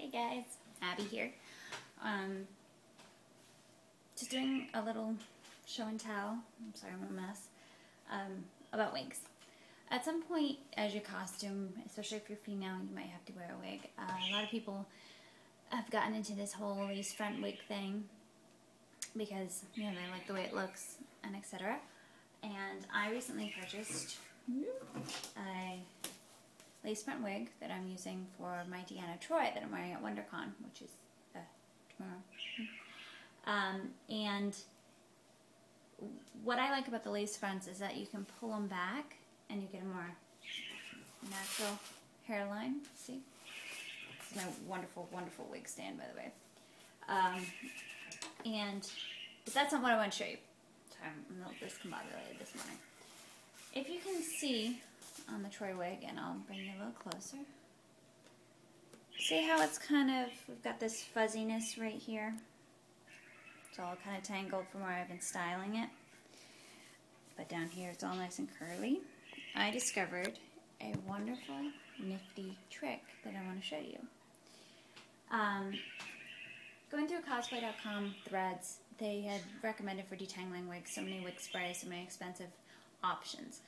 Hey guys, Abby here. Just doing a little show and tell. I'm sorry, I'm a mess. About wigs. At some point, as your costume, especially if you're female, you might have to wear a wig. A lot of people have gotten into this whole lace front wig thing because they like the way it looks and etc. And I recently purchased a lace front wig that I'm using for my Deanna Troy that I'm wearing at WonderCon, which is tomorrow. And what I like about the lace fronts is that you can pull them back and you get a more natural hairline. See? This is my wonderful, wonderful wig stand, by the way. But that's not what I want to show you. So I'm a little discombobulated this morning. If you can see on the Troy wig, and I'll bring you a little closer. See how it's kind of, we've got this fuzziness right here. It's all kind of tangled from where I've been styling it. But down here it's all nice and curly. I discovered a wonderful, nifty trick that I want to show you. Going through cosplay.com threads, they had recommended for detangling wigs so many wig sprays, so many expensive options.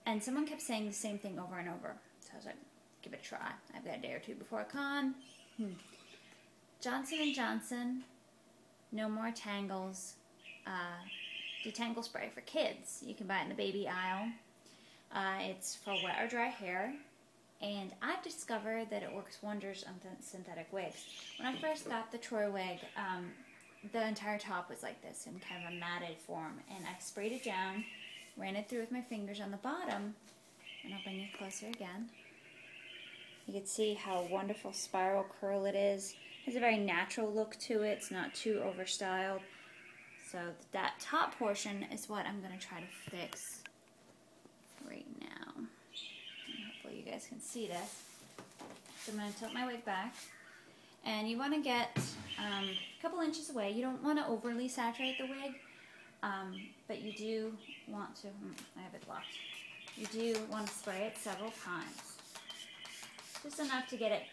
And someone kept saying the same thing over and over. So I was like, give it a try. I've got a day or two before a con. Johnson & Johnson, No More Tangles, Detangle spray for kids. You can buy it in the baby aisle. It's for wet or dry hair. And I've discovered that it works wonders on synthetic wigs. When I first got the Troy wig, the entire top was like this in kind of a matted form. And I sprayed it down, ran it through with my fingers on the bottom, and I'll bring it closer again. You can see how wonderful spiral curl it is. It has a very natural look to it. It's not too overstyled. So that top portion is what I'm going to try to fix right now. And hopefully you guys can see this. So I'm going to tilt my wig back. And you want to get a couple inches away. You don't want to overly saturate the wig. But you do want to, I have it blocked. You do want to spray it several times. Just enough to get it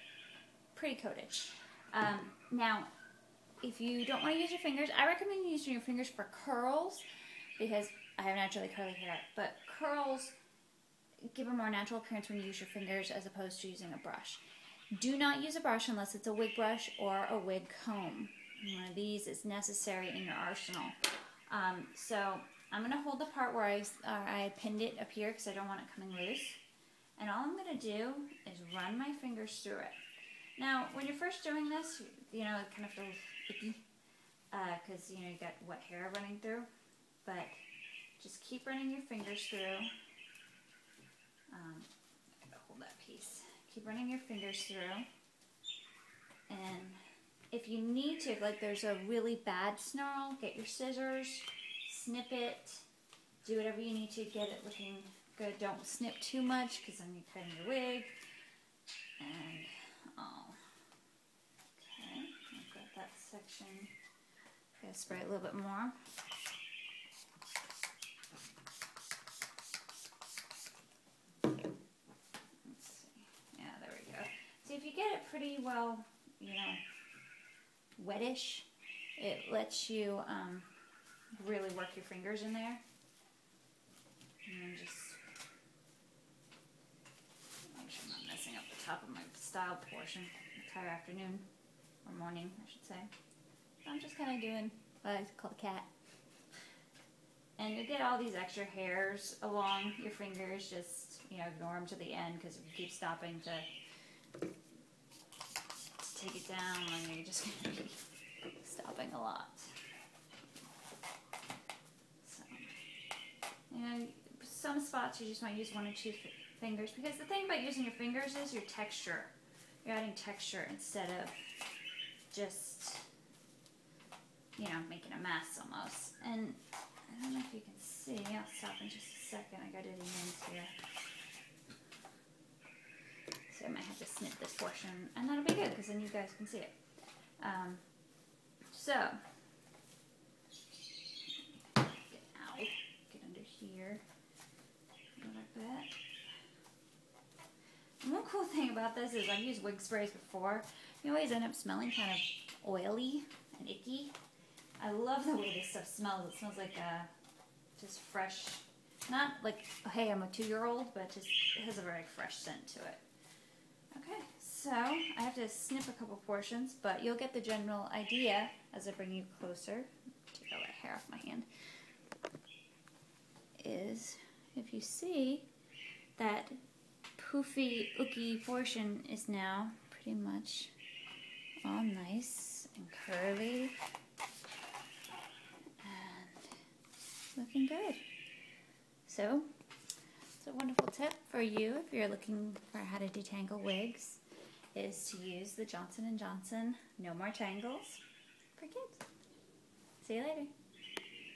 pretty coated. Now, if you don't want to use your fingers, I recommend using your fingers for curls because I have naturally curly hair. But curls give a more natural appearance when you use your fingers as opposed to using a brush. Do not use a brush unless it's a wig brush or a wig comb. One of these is necessary in your arsenal. So I'm going to hold the part where I pinned it up here because I don't want it coming loose. And all I'm going to do is run my fingers through it. Now, when you're first doing this, it kind of feels icky because, you got wet hair running through. But just keep running your fingers through. I gotta hold that piece. Keep running your fingers through. And if you need to, like there's a really bad snarl, get your scissors, snip it, do whatever you need to get it looking good. Don't snip too much because then you're cutting your wig. And, okay, I've got that section. Gotta spray a little bit more. Let's see. Yeah, there we go. So if you get it pretty well, wettish, it lets you really work your fingers in there. And then just make sure I'm not messing up the top of my style portion the entire afternoon, or morning, I should say. So I'm just kind of doing what I call the cat. And you get all these extra hairs along your fingers, just, ignore them to the end, because if you keep stopping to take it down, then you're just going to be stopping a lot. So, some spots you just want to use one or two fingers, because the thing about using your fingers is your texture. You're adding texture instead of just, making a mess almost. And I don't know if you can see. I'll stop in just a second. I got it in here. So I might have to snip this portion, and that'll be good because then you guys can see it. Get under here, go like that. One cool thing about this is I've used wig sprays before. You always end up smelling kind of oily and icky. I love the way this stuff smells. It smells like just fresh, not like, oh, hey, I'm a 2-year-old, but just it has a very fresh scent to it. Okay, so I have to snip a couple portions, but you'll get the general idea as I bring you closer. Take all that hair off my hand. Is if you see that poofy, ooky portion is now pretty much all nice and curly and looking good. So, it's a wonderful tip for you if you're looking for how to detangle wigs, is to use the Johnson & Johnson No More Tangles for kids. See you later.